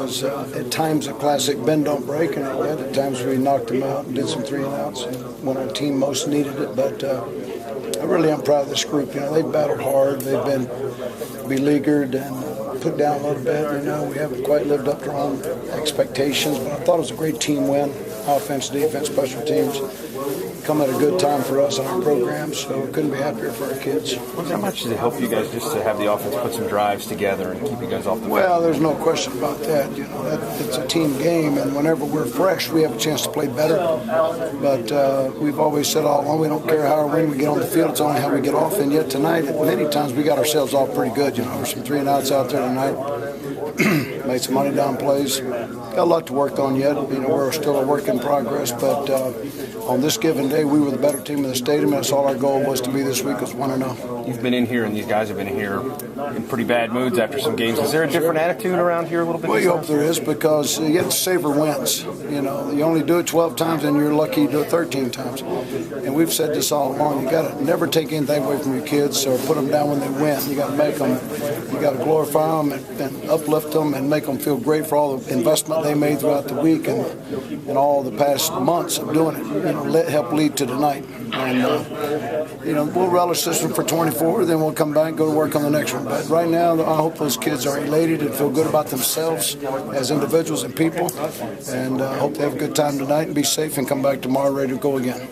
was at times a classic bend don't break, and at times we knocked them out and did some 3-and-outs when our team most needed it. But I really am proud of this group. They've battled hard. They've been beleaguered and put down a little bit. We haven't quite lived up to our own expectations, but I thought it was a great team win. Offense, defense, special teams come at a good time for us in our program, so we couldn't be happier for our kids. How much does it help you guys just to have the offense put some drives together and keep you guys off the field? Well, there's no question about that. It's a team game, and whenever we're fresh, we have a chance to play better. But we've always said all along, we don't care how or when we get on the field, it's only how we get off. And yet tonight, many times we got ourselves off pretty good. There's some 3-and-outs out there tonight. Made some money down plays. Got a lot to work on yet. We're still a work in progress, but on this given day, we were the better team in the stadium. That's all our goal was to be this week, was 1-0. You've been in here, and these guys have been here in pretty bad moods after some games. Is there a different attitude around here a little bit? Well, you hope there is, because you have to savor wins. You only do it 12 times, and you're lucky you do it 13 times. And we've said this all along. You got to never take anything away from your kids or put them down when they win. You got to make them. You got to glorify them and uplift them and make them feel great for all the investment they made throughout the week and all the past months of doing it. Help lead to tonight. And we'll relish this one for 24. Then we'll come back and go to work on the next one. But right now, I hope those kids are elated and feel good about themselves as individuals and people. And I hope they have a good time tonight and be safe and come back tomorrow ready to go again.